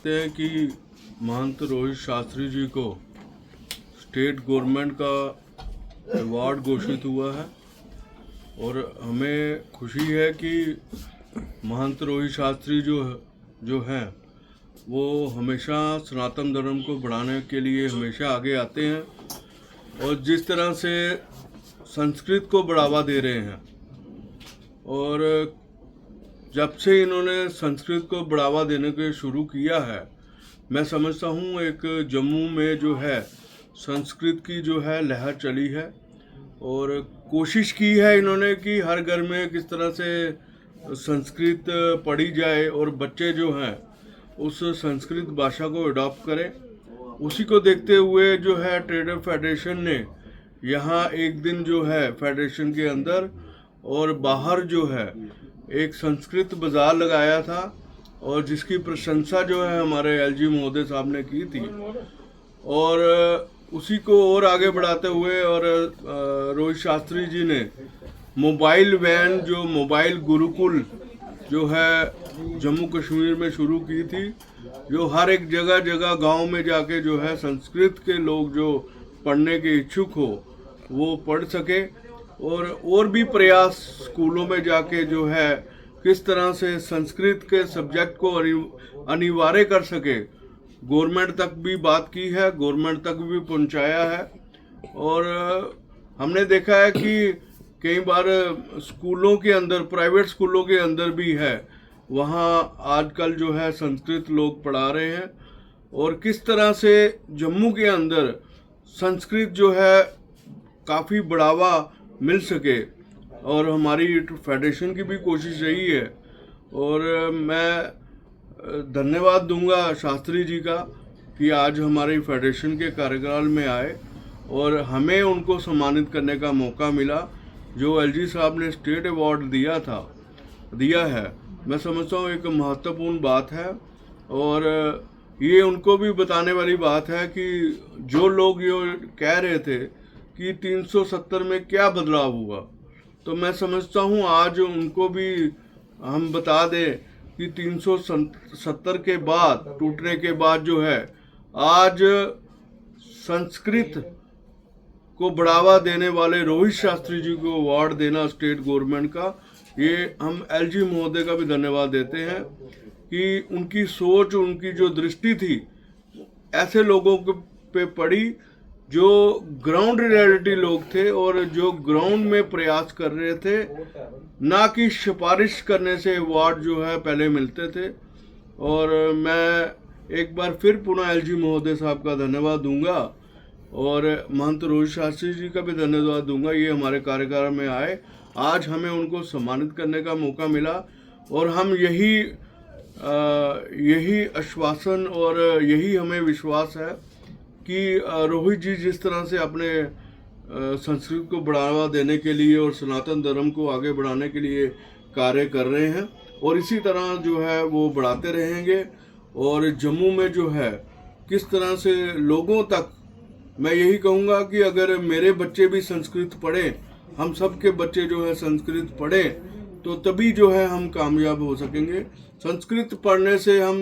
देखते हैं कि महंत रोहित शास्त्री जी को स्टेट गवर्नमेंट का अवार्ड घोषित हुआ है और हमें खुशी है कि महंत रोहित शास्त्री जो हैं वो हमेशा सनातन धर्म को बढ़ाने के लिए हमेशा आगे आते हैं और जिस तरह से संस्कृत को बढ़ावा दे रहे हैं और जब से इन्होंने संस्कृत को बढ़ावा देने के शुरू किया है, मैं समझता हूँ एक जम्मू में जो है संस्कृत की जो है लहर चली है और कोशिश की है इन्होंने कि हर घर में किस तरह से संस्कृत पढ़ी जाए और बच्चे जो हैं उस संस्कृत भाषा को अडॉप्ट करें। उसी को देखते हुए जो है ट्रेडर फेडरेशन ने यहाँ एक दिन जो है फेडरेशन के अंदर और बाहर जो है एक संस्कृत बाज़ार लगाया था और जिसकी प्रशंसा जो है हमारे एलजी महोदय साहब ने की थी और उसी को और आगे बढ़ाते हुए और रोहित शास्त्री जी ने मोबाइल वैन जो मोबाइल गुरुकुल जो है जम्मू कश्मीर में शुरू की थी, जो हर एक जगह जगह गांव में जाके जो है संस्कृत के लोग जो पढ़ने के इच्छुक हो वो पढ़ सके और भी प्रयास स्कूलों में जाके जो है किस तरह से संस्कृत के सब्जेक्ट को अनिवार्य कर सके, गवर्नमेंट तक भी बात की है, गवर्नमेंट तक भी पहुंचाया है। और हमने देखा है कि कई बार स्कूलों के अंदर, प्राइवेट स्कूलों के अंदर भी है, वहाँ आजकल जो है संस्कृत लोग पढ़ा रहे हैं और किस तरह से जम्मू के अंदर संस्कृत जो है काफ़ी बढ़ावा मिल सके और हमारी फेडरेशन की भी कोशिश रही है। और मैं धन्यवाद दूंगा शास्त्री जी का कि आज हमारी फेडरेशन के कार्यकाल में आए और हमें उनको सम्मानित करने का मौका मिला। जो एलजी साहब ने स्टेट अवार्ड दिया है, मैं समझता हूँ एक महत्वपूर्ण बात है और ये उनको भी बताने वाली बात है कि जो लोग ये कह रहे थे कि 370 में क्या बदलाव हुआ, तो मैं समझता हूँ आज उनको भी हम बता दें कि 370 के बाद, टूटने के बाद जो है आज संस्कृत को बढ़ावा देने वाले रोहित शास्त्री जी को अवार्ड देना स्टेट गवर्नमेंट का, ये हम एलजी महोदय का भी धन्यवाद देते हैं कि उनकी सोच, उनकी जो दृष्टि थी ऐसे लोगों पे पड़ी जो ग्राउंड रियलिटी लोग थे और जो ग्राउंड में प्रयास कर रहे थे, ना कि सिफारिश करने से अवार्ड जो है पहले मिलते थे। और मैं एक बार फिर पुनः एलजी महोदय साहब का धन्यवाद दूंगा और महंत रोहित शास्त्री जी का भी धन्यवाद दूंगा। ये हमारे कार्यकाल में आए, आज हमें उनको सम्मानित करने का मौका मिला और हम यही आश्वासन और यही हमें विश्वास है कि रोहित जी जिस तरह से अपने संस्कृत को बढ़ावा देने के लिए और सनातन धर्म को आगे बढ़ाने के लिए कार्य कर रहे हैं और इसी तरह जो है वो बढ़ाते रहेंगे। और जम्मू में जो है किस तरह से लोगों तक, मैं यही कहूँगा कि अगर मेरे बच्चे भी संस्कृत पढ़ें, हम सब के बच्चे जो है संस्कृत पढ़ें, तो तभी जो है हम कामयाब हो सकेंगे। संस्कृत पढ़ने से हम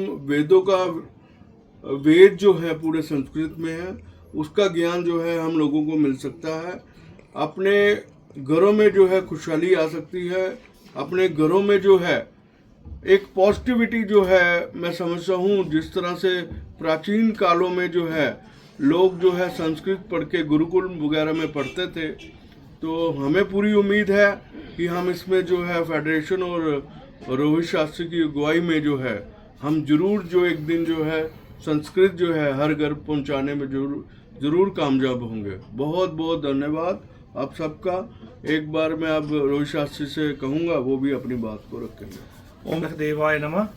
वेद जो है पूरे संस्कृत में है, उसका ज्ञान जो है हम लोगों को मिल सकता है। अपने घरों में जो है खुशहाली आ सकती है, अपने घरों में जो है एक पॉजिटिविटी जो है, मैं समझता हूँ जिस तरह से प्राचीन कालों में जो है लोग जो है संस्कृत पढ़ के गुरुकुल वगैरह में पढ़ते थे, तो हमें पूरी उम्मीद है कि हम इसमें जो है फेडरेशन और रोहित शास्त्री की अगुवाई में जो है हम जरूर जो एक दिन जो है संस्कृत जो है हर घर पहुंचाने में जरूर कामयाब होंगे। बहुत बहुत धन्यवाद आप सबका। एक बार मैं अब रोहित शास्त्री से कहूँगा, वो भी अपनी बात को रखेंगे। ओम देवाय नमः।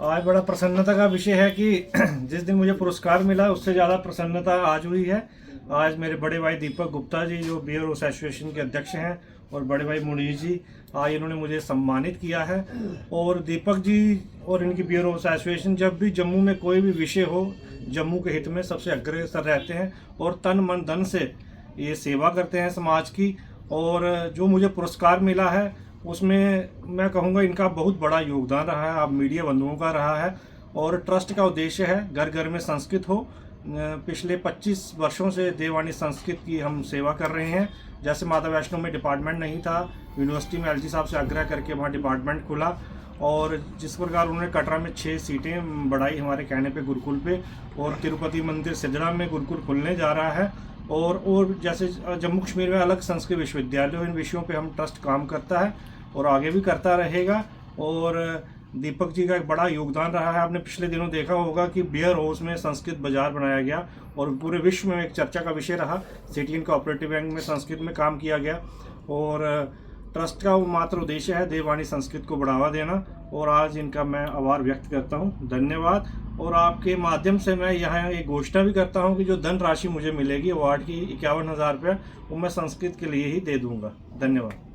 आज बड़ा प्रसन्नता का विषय है कि जिस दिन मुझे पुरस्कार मिला उससे ज़्यादा प्रसन्नता आज हुई है। आज मेरे बड़े भाई दीपक गुप्ता जी जो बियर एसोसिएशन के अध्यक्ष हैं और बड़े भाई मुनीर जी, आज इन्होंने मुझे सम्मानित किया है। और दीपक जी और इनकी बियर एसोसिएशन जब भी जम्मू में कोई भी विषय हो, जम्मू के हित में सबसे अग्रसर रहते हैं और तन मन धन से ये सेवा करते हैं समाज की। और जो मुझे पुरस्कार मिला है उसमें मैं कहूँगा इनका बहुत बड़ा योगदान रहा है, आप मीडिया बंधुओं का रहा है। और ट्रस्ट का उद्देश्य है घर घर में संस्कृत हो। पिछले 25 वर्षों से देववाणी संस्कृत की हम सेवा कर रहे हैं। जैसे माता वैष्णो में डिपार्टमेंट नहीं था, यूनिवर्सिटी में एलजी साहब से आग्रह करके वहाँ डिपार्टमेंट खुला, और जिस प्रकार उन्होंने कटरा में 6 सीटें बढ़ाई हमारे कहने पे गुरुकुल पे, और तिरुपति मंदिर सिद्धरा में गुरुकुल खुलने जा रहा है, और जैसे जम्मू कश्मीर में अलग संस्कृत विश्वविद्यालय, इन विषयों पे हम ट्रस्ट काम करता है और आगे भी करता रहेगा। और दीपक जी का एक बड़ा योगदान रहा है। आपने पिछले दिनों देखा होगा कि बियर हाउस में संस्कृत बाजार बनाया गया और पूरे विश्व में एक चर्चा का विषय रहा। सिटी एंड कोऑपरेटिव बैंक में संस्कृत में काम किया गया, और ट्रस्ट का मात्र उद्देश्य है देववाणी संस्कृत को बढ़ावा देना, और आज इनका मैं आभार व्यक्त करता हूं। धन्यवाद। और आपके माध्यम से मैं यहाँ एक घोषणा भी करता हूं कि जो धनराशि मुझे मिलेगी अवार्ड की 51,000 रुपये, वो मैं संस्कृत के लिए ही दे दूंगा। धन्यवाद।